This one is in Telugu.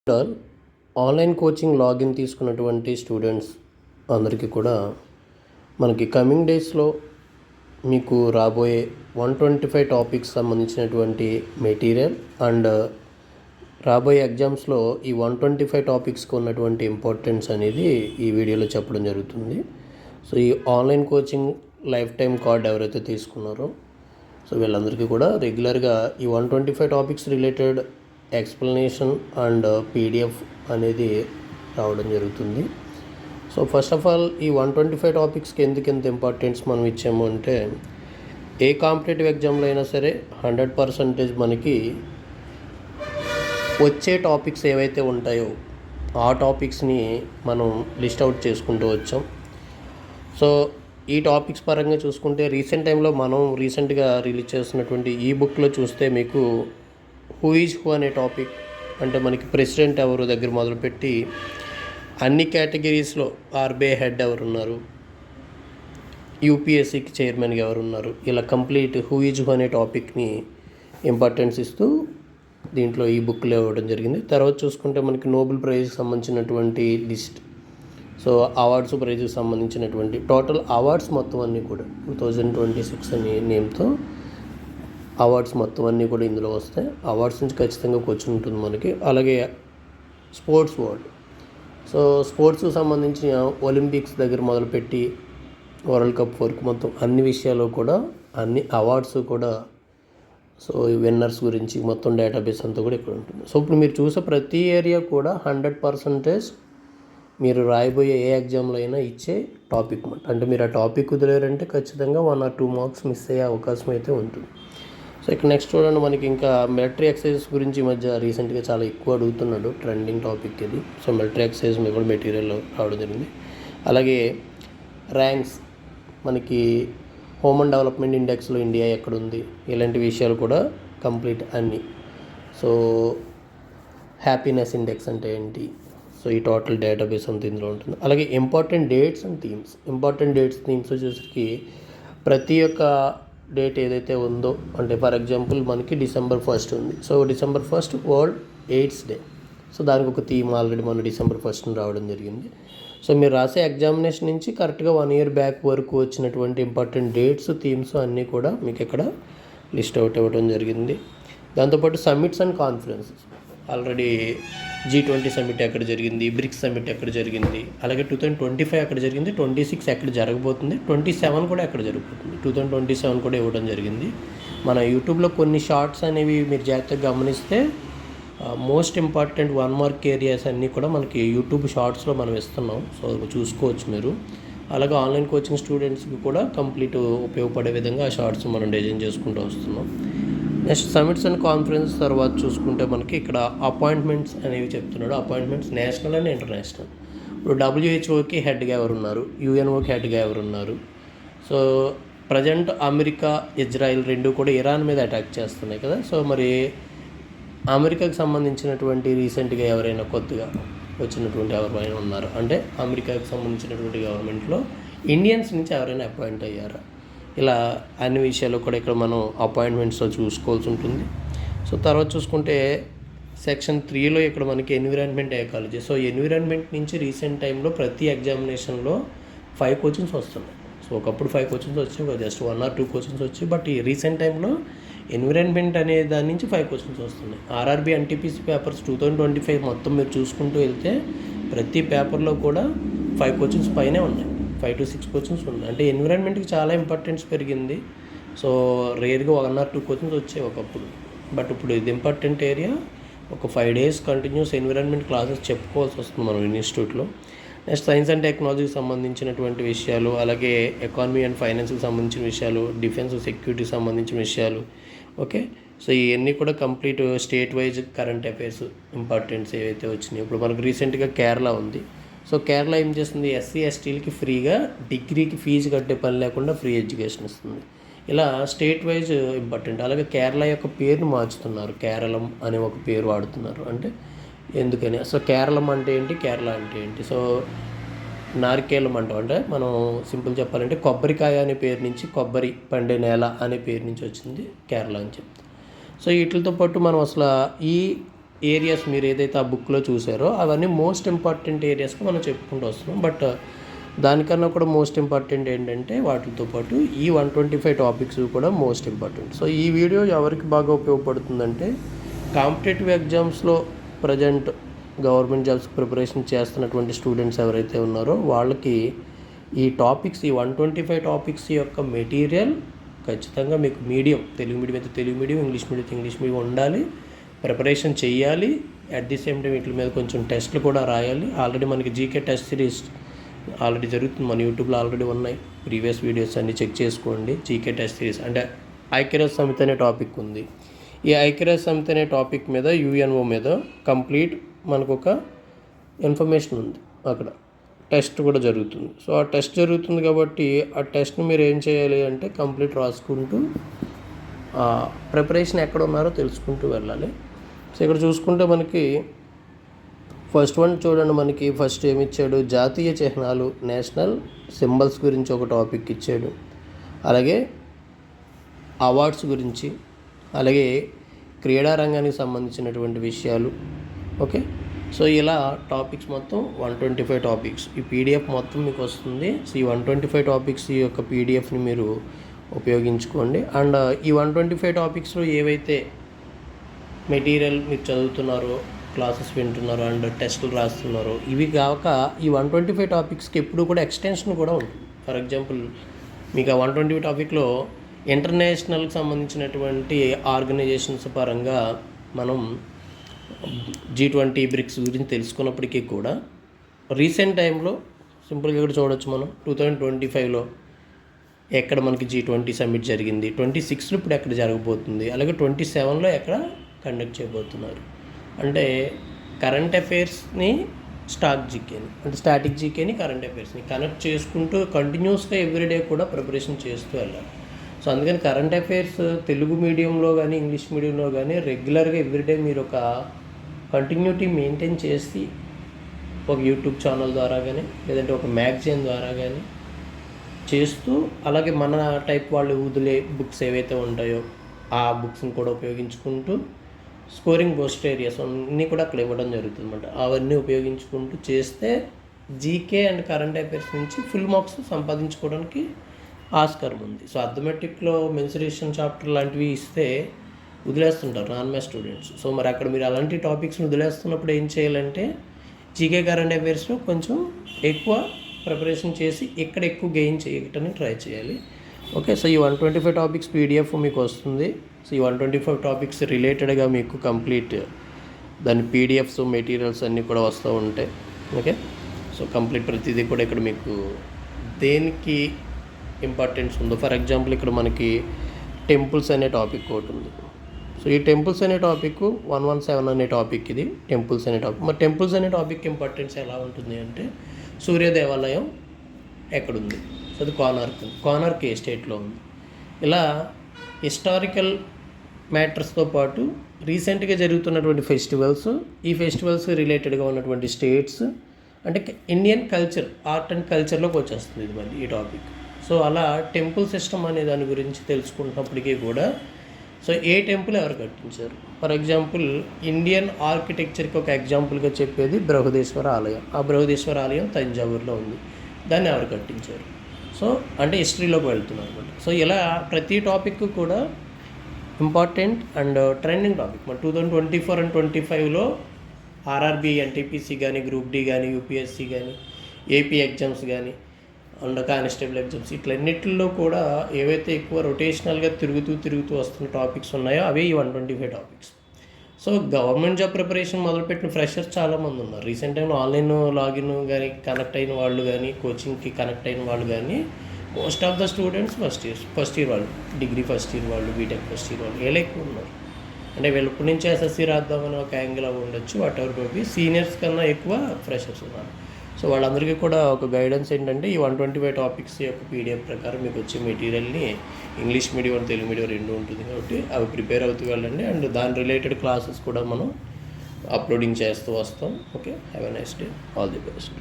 ఆల్ ఆన్లైన్ కోచింగ్ లాగిన్ తీసుకున్నటువంటి స్టూడెంట్స్ అందరికీ కూడా మనకి కమింగ్ డేస్లో మీకు రాబోయే 125 టాపిక్స్ సంబంధించినటువంటి మెటీరియల్ అండ్ రాబోయే ఎగ్జామ్స్లో ఈ 125 టాపిక్స్కి ఉన్నటువంటి ఇంపార్టెన్స్ అనేది ఈ వీడియోలో చెప్పడం జరుగుతుంది. సో ఈ online coaching life time card ఎవరైతే తీసుకున్నారో సో వీళ్ళందరికీ కూడా రెగ్యులర్గా ఈ 125 topics related explanation and PDF అనేది రావడం జరుగుతుంది. సో ఫస్ట్ ఆఫ్ ఆల్ ఈ 125 టాపిక్స్కి ఎందుకు ఎంత ఇంపార్టెన్స్ మనం ఇచ్చాము అంటే, ఏ కాంపిటేటివ్ ఎగ్జామ్లో అయినా సరే 100% మనకి వచ్చే టాపిక్స్ ఏవైతే ఉంటాయో ఆ టాపిక్స్ని మనం లిస్ట్ అవుట్ చేసుకుంటూ వచ్చాం. సో ఈ టాపిక్స్ పరంగా చూసుకుంటే రీసెంట్ టైంలో మనం రీసెంట్గా రిలీజ్ చేస్తున్నటువంటి ఈ బుక్లో చూస్తే మీకు హూ ఈజ్ హూ అనే టాపిక్, అంటే మనకి ప్రెసిడెంట్ ఎవరు దగ్గర మొదలుపెట్టి అన్ని కేటగిరీస్లో ఆర్బీఐ హెడ్ ఎవరున్నారు, యూపీఎస్సీకి చైర్మన్గా ఎవరున్నారు, ఇలా కంప్లీట్ హూ ఈజ్ హూ అనే టాపిక్ని ఇంపార్టెన్స్ ఇస్తూ దీంట్లో ఈ బుక్లో ఇవ్వడం జరిగింది. తర్వాత చూసుకుంటే మనకి నోబెల్ ప్రైజ్కి సంబంధించినటువంటి లిస్ట్, సో అవార్డ్స్ ప్రైజ్కి సంబంధించినటువంటి టోటల్ అవార్డ్స్ మొత్తం అన్నీ కూడా 2026 అనే నేమ్తో అవార్డ్స్ మొత్తం అన్నీ కూడా ఇందులో వస్తాయి. అవార్డ్స్ నుంచి ఖచ్చితంగా క్వశ్చన్ ఉంటుంది మనకి. అలాగే స్పోర్ట్స్ వరల్డ్, సో స్పోర్ట్స్కి సంబంధించిన ఒలింపిక్స్ దగ్గర మొదలుపెట్టి వరల్డ్ కప్ వరకు మొత్తం అన్ని విషయాలు కూడా అన్ని అవార్డ్స్ కూడా, సో విన్నర్స్ గురించి మొత్తం డేటాబేస్ అంతా కూడా ఇక్కడ ఉంటుంది. సో ఇప్పుడు మీరు చూసే ప్రతి ఏరియా కూడా 100% మీరు రాయబోయే ఏ ఎగ్జామ్లో అయినా ఇచ్చే టాపిక్ మాట. అంటే మీరు ఆ టాపిక్ కుదిరారంటే ఖచ్చితంగా 1 or 2 మార్క్స్ మిస్ అయ్యే అవకాశం అయితే ఉంటుంది. సో ఇక్కడ నెక్స్ట్ చూడండి, మనకి ఇంకా మిలిటరీ ఎక్సర్సైజెస్ గురించి ఈ మధ్య రీసెంట్గా చాలా ఎక్కువ అడుగుతున్నాడు, ట్రెండింగ్ టాపిక్ ఇది. సో మిలిటరీ ఎక్సర్సైజ్ మీద కూడా మెటీరియల్ రావడం జరిగింది. అలాగే ర్యాంక్స్, మనకి హ్యూమన్ డెవలప్మెంట్ ఇండెక్స్లో ఇండియా ఎక్కడుంది, ఇలాంటి విషయాలు కూడా కంప్లీట్ అన్నీ. సో హ్యాపీనెస్ ఇండెక్స్ అంటే ఏంటి, సో ఈ టోటల్ డేటాబేస్ అంతా ఇందులో ఉంటుంది. అలాగే important dates and themes, important dates themes వచ్చేసరికి ప్రతి ఒక్క డేట్ ఏదైతే ఉందో, అంటే ఫర్ ఎగ్జాంపుల్ మనకి December 1st ఉంది. So December 1st world AIDS day, so దానికి ఒక థీమ్ ఆల్రెడీ మన December 1st రావడం జరిగింది. సో మీరు రాసే ఎగ్జామినేషన్ నుంచి కరెక్ట్గా 1 year బ్యాక్ వరకు వచ్చినటువంటి ఇంపార్టెంట్ డేట్స్ థీమ్స్ అన్నీ కూడా మీకు ఇక్కడ లిస్ట్ అవుట్ ఇవ్వడం జరిగింది. దాంతోపాటు summits and conferences, already G20 summit ఎక్కడ జరిగింది, బ్రిక్స్ సమ్మిట్ ఎక్కడ జరిగింది, అలాగే 2025 ఎక్కడ జరిగింది, 26 ఎక్కడ జరగబోతుంది, 27 కూడా ఎక్కడ జరగబోతుంది, 2027 కూడా ఇవ్వడం జరిగింది. మన యూట్యూబ్లో కొన్ని షార్ట్స్ అనేవి మీరు జాగ్రత్తగా గమనిస్తే మోస్ట్ ఇంపార్టెంట్ 1 mark ఏరియాస్ అన్నీ కూడా మనకి యూట్యూబ్ షార్ట్స్లో మనం ఇస్తున్నాం. సో చూసుకోవచ్చు మీరు. అలాగే ఆన్లైన్ కోచింగ్ స్టూడెంట్స్కి కూడా కంప్లీట్ ఉపయోగపడే విధంగా ఆ షార్ట్స్ మనం డిజైన్ చేసుకుంటూ వస్తున్నాం. నెక్స్ట్ సమిట్స్ అండ్ కాన్ఫరెన్స్ తర్వాత చూసుకుంటే మనకి ఇక్కడ అపాయింట్మెంట్స్ అనేవి చెప్తున్నాడు. Appointments national and international. ఇప్పుడు WHOకి హెడ్గా ఎవరున్నారు, UNOకి హెడ్గా ఎవరున్నారు. సో ప్రజెంట్ అమెరికా, ఇజ్రాయిల్ రెండు కూడా ఇరాన్ మీద అటాక్ చేస్తున్నాయి కదా. సో మరి అమెరికాకి సంబంధించినటువంటి రీసెంట్గా ఎవరైనా కొత్తగా వచ్చినటువంటి ఎవరైనా ఉన్నారు అంటే అమెరికాకి సంబంధించినటువంటి గవర్నమెంట్లో ఇండియన్స్ నుంచి ఎవరైనా అపాయింట్ అయ్యారా, ఇలా అన్ని విషయాలు కూడా ఇక్కడ మనం అపాయింట్మెంట్స్లో చూసుకోవాల్సి ఉంటుంది. సో తర్వాత చూసుకుంటే సెక్షన్ 3లో ఇక్కడ మనకి ఎన్విరాన్మెంట్ ఎకాలజీ. సో ఎన్విరాన్మెంట్ నుంచి రీసెంట్ టైంలో ప్రతి ఎగ్జామినేషన్లో 5 క్వశ్చన్స్ వస్తున్నాయి. సో ఒకప్పుడు 5 క్వశ్చన్స్ వచ్చాయి, జస్ట్ 1 or 2 క్వశ్చన్స్ వచ్చాయి. బట్ ఈ రీసెంట్ టైంలో ఎన్విరాన్మెంట్ అనే దాని నుంచి 5 క్వశ్చన్స్ వస్తున్నాయి. RRB NTPC పేపర్స్ 2025 మొత్తం మీరు చూసుకుంటూ వెళ్తే ప్రతి పేపర్లో కూడా 5 క్వశ్చన్స్ పైనే ఉన్నాయి, 5 to 6 క్వశ్చన్స్ ఉన్నాయి. అంటే ఎన్విరాన్మెంట్కి చాలా ఇంపార్టెన్స్ పెరిగింది. సో రేర్గా 1 or 2 క్వశ్చన్స్ వచ్చాయి ఒకప్పుడు, బట్ ఇప్పుడు ఇది ఇంపార్టెంట్ ఏరియా. ఒక 5 days కంటిన్యూస్ ఎన్విరాన్మెంట్ క్లాసెస్ చెప్పుకోవాల్సి వస్తుంది మనం ఇన్స్టిట్యూట్లో. నెక్స్ట్ సైన్స్ అండ్ టెక్నాలజీకి సంబంధించినటువంటి విషయాలు, అలాగే ఎకానమీ అండ్ ఫైనాన్స్కి సంబంధించిన విషయాలు, డిఫెన్స్ సెక్యూరిటీకి సంబంధించిన విషయాలు. ఓకే, సో ఇవన్నీ కూడా complete state wise current affairs importance ఏవైతే వచ్చినాయి. ఇప్పుడు మనకు రీసెంట్గా కేరళ ఉంది. సో కేరళ ఏం చేస్తుంది, SC STలకి ఫ్రీగా డిగ్రీకి ఫీజు కట్టే పని లేకుండా ఫ్రీ ఎడ్యుకేషన్ ఇస్తుంది. ఇలా స్టేట్ వైజ్ ఇంపార్టెంట్. అలాగే కేరళ యొక్క పేరుని మార్చుతున్నారు, కేరళం అనే ఒక పేరు వాడుతున్నారు. అంటే ఎందుకని, అసలు కేరళం అంటే ఏంటి, కేరళ అంటే ఏంటి. సో నారికేలం అంటాం, అంటే మనం సింపుల్ చెప్పాలంటే కొబ్బరికాయ అనే పేరు నుంచి కొబ్బరి పండే నేల అనే పేరు నుంచి వచ్చింది కేరళ అని చెప్తాం. సో వీటితో పాటు మనం అసలు ఈ ఏరియాస్ మీరు ఏదైతే ఆ బుక్లో చూసారో అవన్నీ మోస్ట్ ఇంపార్టెంట్ ఏరియాస్గా మనం చెప్పుకుంటూ వస్తున్నాం. బట్ దానికన్నా కూడా మోస్ట్ ఇంపార్టెంట్ ఏంటంటే వాటితో పాటు ఈ 125 టాపిక్స్ కూడా మోస్ట్ ఇంపార్టెంట్. సో ఈ వీడియో ఎవరికి బాగా ఉపయోగపడుతుందంటే కాంపిటేటివ్ ఎగ్జామ్స్లో ప్రజెంట్ గవర్నమెంట్ జాబ్స్ ప్రిపరేషన్ చేస్తున్నటువంటి స్టూడెంట్స్ ఎవరైతే ఉన్నారో వాళ్ళకి ఈ టాపిక్స్, ఈ 125 టాపిక్స్ యొక్క మెటీరియల్ ఖచ్చితంగా మీకు తెలుగు మీడియం అయితే తెలుగు మీడియం, ఇంగ్లీష్ మీడియం అయితే ఇంగ్లీష్ మీడియం ఉండాలి, ప్రిపరేషన్ చేయాలి. అట్ ది సేమ్ టైం వీటి మీద కొంచెం టెస్ట్లు కూడా రాయాలి. ఆల్రెడీ మనకి జీకే టెస్ట్ సిరీస్ ఆల్రెడీ జరుగుతుంది, మన యూట్యూబ్లో ఆల్రెడీ ఉన్నాయి. ప్రీవియస్ వీడియోస్ అన్నీ చెక్ చేసుకోండి. జీకే టెస్ట్ సిరీస్ అంటే ఐక్యరాజ్య సమితి అనే టాపిక్ ఉంది. ఈ ఐక్యరాజ్య సమితి అనే టాపిక్ మీద యుఎన్ఓ మీద కంప్లీట్ మనకు ఒక ఇన్ఫర్మేషన్ ఉంది. అక్కడ టెస్ట్ కూడా జరుగుతుంది. సో ఆ టెస్ట్ జరుగుతుంది కాబట్టి ఆ టెస్ట్ని మీరు ఏం చేయాలి అంటే కంప్లీట్ రాసుకుంటూ ప్రిపరేషన్ ఎక్కడ ఉన్నారో తెలుసుకుంటూ వెళ్ళాలి. సో ఇక్కడ చూసుకుంటే మనకి ఫస్ట్ వన్ చూడండి, మనకి ఫస్ట్ ఏమి ఇచ్చాడు, జాతీయ చిహ్నాలు, నేషనల్ సింబల్స్ గురించి ఒక టాపిక్ ఇచ్చాడు. అలాగే అవార్డ్స్ గురించి, అలాగే క్రీడా రంగానికి సంబంధించినటువంటి విషయాలు. ఓకే, సో ఇలా టాపిక్స్ మొత్తం 125 టాపిక్స్. ఈ పీడిఎఫ్ మొత్తం మీకు వస్తుంది. సో ఈ 125 టాపిక్స్ ఈ యొక్క పీడిఎఫ్ని మీరు ఉపయోగించుకోండి. అండ్ ఈ 125 టాపిక్స్లో ఏవైతే మెటీరియల్ మీరు చదువుతున్నారో, క్లాసెస్ వింటున్నారో అండ్ టెస్టులు రాస్తున్నారో, ఇవి కాక ఈ 125 టాపిక్స్కి ఎప్పుడు కూడా ఎక్స్టెన్షన్ కూడా ఉంటుంది. ఫర్ ఎగ్జాంపుల్ మీకు ఆ 125 టాపిక్లో ఇంటర్నేషనల్కి సంబంధించినటువంటి ఆర్గనైజేషన్స్ పరంగా మనం G20 బ్రిక్స్ గురించి తెలుసుకున్నప్పటికీ కూడా రీసెంట్ టైంలో సింపుల్గా ఇక్కడ చూడవచ్చు మనం 2025లో ఎక్కడ మనకి G20 సమ్మిట్ జరిగింది, 26లో ఇప్పుడు ఎక్కడ జరగబోతుంది, అలాగే 27లో ఎక్కడ కండక్ట్ చేయబోతున్నారు. అంటే కరెంట్ అఫైర్స్ని స్టాటిక్ జీకేని కరెంట్ అఫైర్స్ని కనెక్ట్ చేసుకుంటూ కంటిన్యూస్గా ఎవ్రీడే కూడా ప్రిపరేషన్ చేస్తూ వెళ్ళాలి. సో అందుకని కరెంట్ అఫైర్స్ తెలుగు మీడియంలో కానీ ఇంగ్లీష్ మీడియంలో కానీ రెగ్యులర్గా ఎవ్రీడే మీరు ఒక కంటిన్యూటీ మెయింటైన్ చేసి ఒక యూట్యూబ్ ఛానల్ ద్వారా కానీ లేదంటే ఒక మ్యాగజైన్ ద్వారా కానీ చేస్తూ, అలాగే మన టైప్ వాళ్ళు వదిలే బుక్స్ ఏవైతే ఉంటాయో ఆ బుక్స్ని కూడా ఉపయోగించుకుంటూ స్కోరింగ్ బూస్ట్ ఏరియాస్ అన్నీ కూడా అక్కడ ఇవ్వడం జరుగుతుంది అన్నమాట. అవన్నీ ఉపయోగించుకుంటూ చేస్తే జీకే అండ్ కరెంట్ అఫైర్స్ నుంచి ఫుల్ మార్క్స్ సంపాదించుకోవడానికి ఆస్కారం ఉంది. సో అథమెటిక్లో మెన్సురేషన్ చాప్టర్ లాంటివి ఇస్తే వదిలేస్తుంటారు నాన్ మ్యాథ్స్ స్టూడెంట్స్. సో మరి అక్కడ మీరు అలాంటి టాపిక్స్ని వదిలేస్తున్నప్పుడు ఏం చేయాలంటే జీకే కరెంట్ అఫైర్స్లో కొంచెం ఎక్కువ ప్రిపరేషన్ చేసి ఇక్కడ ఎక్కువ గెయిన్ చేయటానికి ట్రై చేయాలి. ఓకే, సో ఈ 125 టాపిక్స్ పీడిఎఫ్ మీకు వస్తుంది. సో ఈ 125 టాపిక్స్ రిలేటెడ్గా మీకు కంప్లీట్ దాని పీడిఎఫ్స్ మెటీరియల్స్ అన్నీ కూడా వస్తూ ఉంటాయి. ఓకే, సో కంప్లీట్ ప్రతిదీ కూడా ఇక్కడ మీకు దేనికి ఇంపార్టెన్స్ ఉందో. ఫర్ ఎగ్జాంపుల్ ఇక్కడ మనకి టెంపుల్స్ అనే టాపిక్ ఒకటి ఉంది. సో ఈ టెంపుల్స్ అనే టాపిక్ 117 అనే టాపిక్, ఇది టెంపుల్స్ అనే టాపిక్. మరి టెంపుల్స్ అనే టాపిక్ ఇంపార్టెన్స్ ఎలా ఉంటుంది అంటే సూర్య దేవాలయం ఎక్కడుంది, సో అది కోనార్క్ ఏ స్టేట్లో ఉంది. ఇలా హిస్టారికల్ మ్యాటర్స్తో పాటు రీసెంట్గా జరుగుతున్నటువంటి ఫెస్టివల్స్, ఈ ఫెస్టివల్స్ రిలేటెడ్గా ఉన్నటువంటి స్టేట్స్, అంటే ఇండియన్ కల్చర్, ఆర్ట్ అండ్ కల్చర్లోకి వచ్చేస్తుంది ఇది మళ్ళీ ఈ టాపిక్. సో అలా టెంపుల్ సిస్టమ్ అనే దాని గురించి తెలుసుకుంటున్నప్పటికీ కూడా సో ఏ టెంపుల్ ఎవరు కట్టించారు, ఫర్ ఎగ్జాంపుల్ ఇండియన్ ఆర్కిటెక్చర్కి ఒక ఎగ్జాంపుల్గా చెప్పేది బృహదేశ్వర ఆలయం. ఆ బృహదేశ్వర ఆలయం తంజావూరులో ఉంది, దాన్ని ఎవరు కట్టించారు. సో అంటే హిస్టరీలోకి వెళ్తున్నారు అనమాట. సో ఇలా ప్రతి టాపిక్ కూడా ఇంపార్టెంట్ అండ్ ట్రెండింగ్ టాపిక్. మన 2024 అండ్ 25లో ఆర్ఆర్బీ, ఎన్టీపీసీ కానీ, గ్రూప్ డి కానీ, యూపీఎస్సీ కానీ, ఏపీ ఎగ్జామ్స్ కానీ అండ్ కానిస్టేబుల్ ఎగ్జామ్స్, ఇట్లన్నిటిలో కూడా ఏవైతే ఎక్కువ రొటేషనల్గా తిరుగుతూ వస్తున్న టాపిక్స్ ఉన్నాయో అవే ఈ 125 topics. So government job preparation మొదలుపెట్టిన ఫ్రెషర్స్ చాలామంది ఉన్నారు. రీసెంట్ టైంలో ఆన్లైన్ లాగిన్ కానీ కనెక్ట్ అయిన వాళ్ళు కానీ, కోచింగ్కి కనెక్ట్ అయిన వాళ్ళు కానీ most of the students first year వాళ్ళు, డిగ్రీ ఫస్ట్ ఇయర్ వాళ్ళు, బీటెక్ ఫస్ట్ ఇయర్ వాళ్ళు వీళ్ళు ఎక్కువ ఉన్నారు. అంటే వీళ్ళు ఇప్పటి నుంచి ఎస్ఎస్సీ రాద్దామని ఒక యాంగిల్ అవి ఉండొచ్చు, వాట్ ఎవర్ మేబీ. సీనియర్స్ కన్నా ఎక్కువ ఫ్రెషర్స్ ఉన్నారు. సో వాళ్ళందరికీ కూడా ఒక గైడెన్స్ ఏంటంటే ఈ 125 టాపిక్స్ యొక్క పీడిఎఫ్ ప్రకారం మీకు వచ్చే మెటీరియల్ని English medium and Telugu medium రెండు ఉంటుంది కాబట్టి అవి ప్రిపేర్ అవుతూ వెళ్ళండి. అండ్ దాని రిలేటెడ్ క్లాసెస్ కూడా మనం అప్లోడింగ్ చేస్తూ వస్తాం. Okay, have a nice day, all the best.